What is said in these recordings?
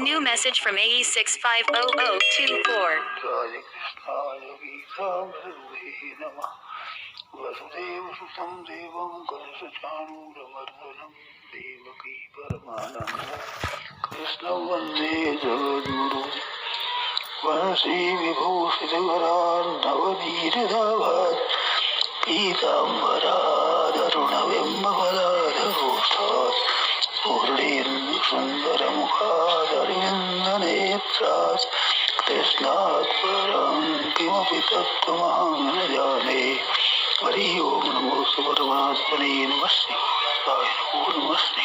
New message from AE650024. Vasudev सुतं देवं कंसचाणूरमर्दनं देवकी परमानन्दं कृष्णं वन्दे जगद्गुरुं वंशी विभूषितकरार्णवनीरदाभात् पीताम्बरादरुणबिम्बफलाधरोष्ठात् पूर्णेन्दुसुन्दरमुखादरिन्दनेत्रात् कृष्णात् परं किमपि तत्त्वमहं न जाने। हरि ओम नमो परमात्मने नमस्ते नमस्ते।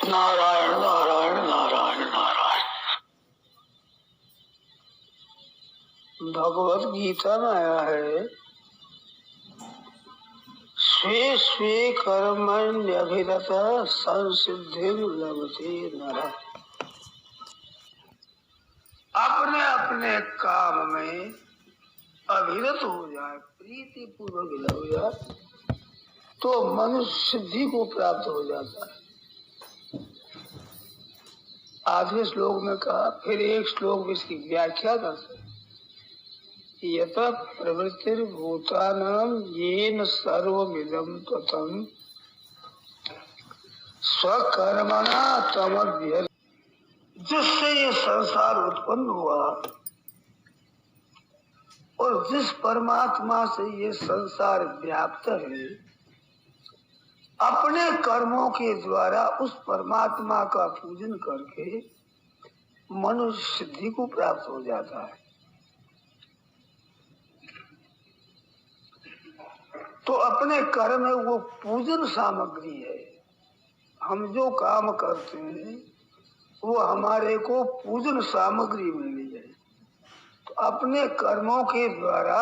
नारायण नारायण नारायण नारायण। भगवत गीता में आया है स्वे स्वे कर्मण्यभिरत संसिद्धिं लभते नरः। अपने अपने काम में अभिरत हो जाए, प्रीति पूर्वक हो जाए तो मनुष्य सिद्धि को प्राप्त हो जाता है। आधे श्लोक में कहा, फिर एक श्लोक में इसकी व्याख्या करते हैं। यत प्रवृत्तिर्भूतानां येन सर्वमिदं ततं स्वकर्मणा तमभ्यर्थ। जिससे ये संसार उत्पन्न हुआ और जिस परमात्मा से ये संसार व्याप्त है, अपने कर्मों के द्वारा उस परमात्मा का पूजन करके मनुष्य सिद्धि को प्राप्त हो जाता है। तो अपने कर्म में वो पूजन सामग्री है। हम जो काम करते हैं वो हमारे को पूजन सामग्री मिली है। तो अपने कर्मों के द्वारा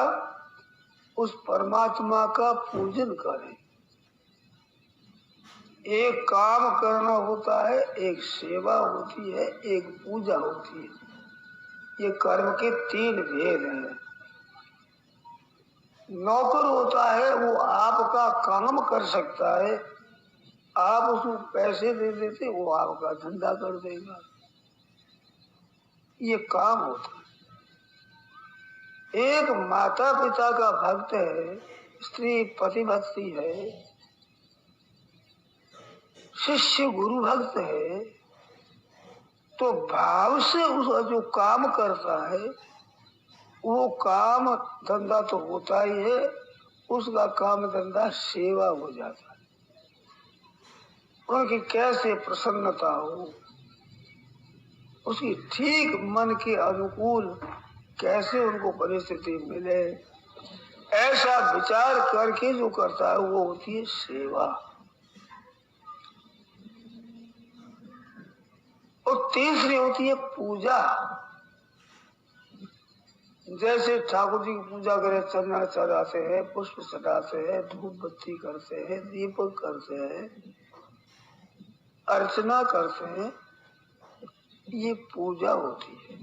उस परमात्मा का पूजन करें। एक काम करना होता है, एक सेवा होती है, एक पूजा होती है। ये कर्म के तीन भेद हैं। नौकर होता है, वो आपका काम कर सकता है, आप उसको पैसे दे देते, वो आपका धंधा कर देगा। ये काम होता है। एक माता पिता का भक्त है, स्त्री पति भक्ति है, शिष्य गुरु भक्त है, तो भाव से उसका जो काम करता है वो काम धंधा तो होता ही है, उसका काम धंधा सेवा हो जाता है। उनकी कैसे प्रसन्नता हो, उसकी ठीक मन के अनुकूल कैसे उनको परिस्थिति मिले, ऐसा विचार करके जो करता है वो होती है सेवा। और तीसरी होती है पूजा। जैसे ठाकुर जी की पूजा करे, चंदन चढ़ाते हैं, पुष्प चढ़ाते हैं, धूप बत्ती करते हैं, दीपक करते हैं, अर्चना करते हैं, ये पूजा होती है।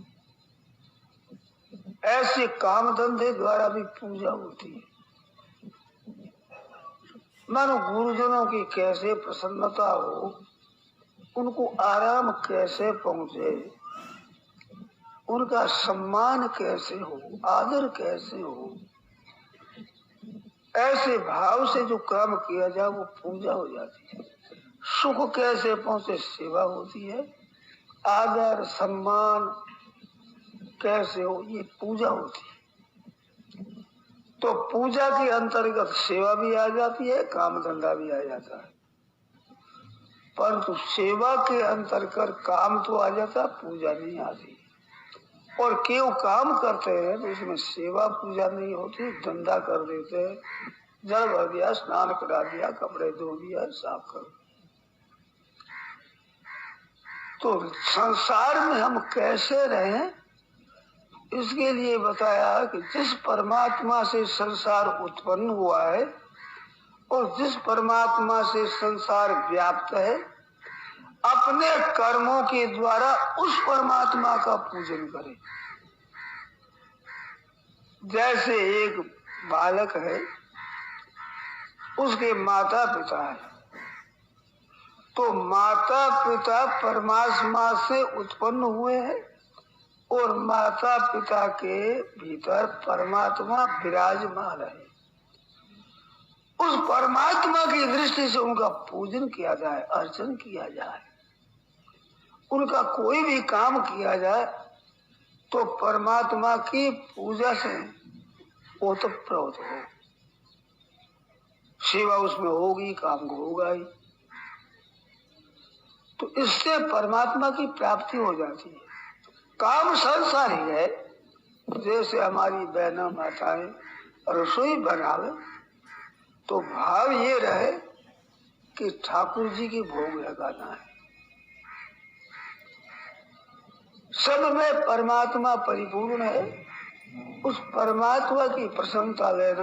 ऐसे काम धंधे द्वारा भी पूजा होती है। मानो गुरुजनों की कैसे प्रसन्नता हो, उनको आराम कैसे पहुंचे, उनका सम्मान कैसे हो, आदर कैसे हो, ऐसे भाव से जो काम किया जाए वो पूजा हो जाती है। सुख कैसे पहुंचे, सेवा होती है। आदर सम्मान कैसे हो, ये पूजा होती है। तो पूजा के अंतर्गत सेवा भी आ जाती है, काम धंधा भी आ जाता है। परंतु सेवा के अंतर्गत काम तो आ जाता, पूजा नहीं आती। और क्यों काम करते हैं तो इसमें सेवा पूजा नहीं होती, धंधा कर देते हैं, जल भर दिया, स्नान करा दिया, कपड़े धो दिया, साफ कर। तो संसार में हम कैसे रहें, इसके लिए बताया कि जिस परमात्मा से संसार उत्पन्न हुआ है और जिस परमात्मा से संसार व्याप्त है, अपने कर्मों के द्वारा उस परमात्मा का पूजन करें। जैसे एक बालक है, उसके माता पिता है, तो माता पिता परमात्मा से उत्पन्न हुए हैं और माता पिता के भीतर परमात्मा विराजमान है। उस परमात्मा की दृष्टि से उनका पूजन किया जाए, अर्चन किया जाए, उनका कोई भी काम किया जाए तो परमात्मा की पूजा से ओतप्रोत हो, सेवा उसमें होगी, काम होगा ही, तो इससे परमात्मा की प्राप्ति हो जाती है। काम संसारी है, जैसे हमारी बहना माताएं रसोई बनावे तो भाव ये रहे कि ठाकुर जी की भोग लगाना है, सब में परमात्मा परिपूर्ण है, उस परमात्मा की प्रसन्नता लेना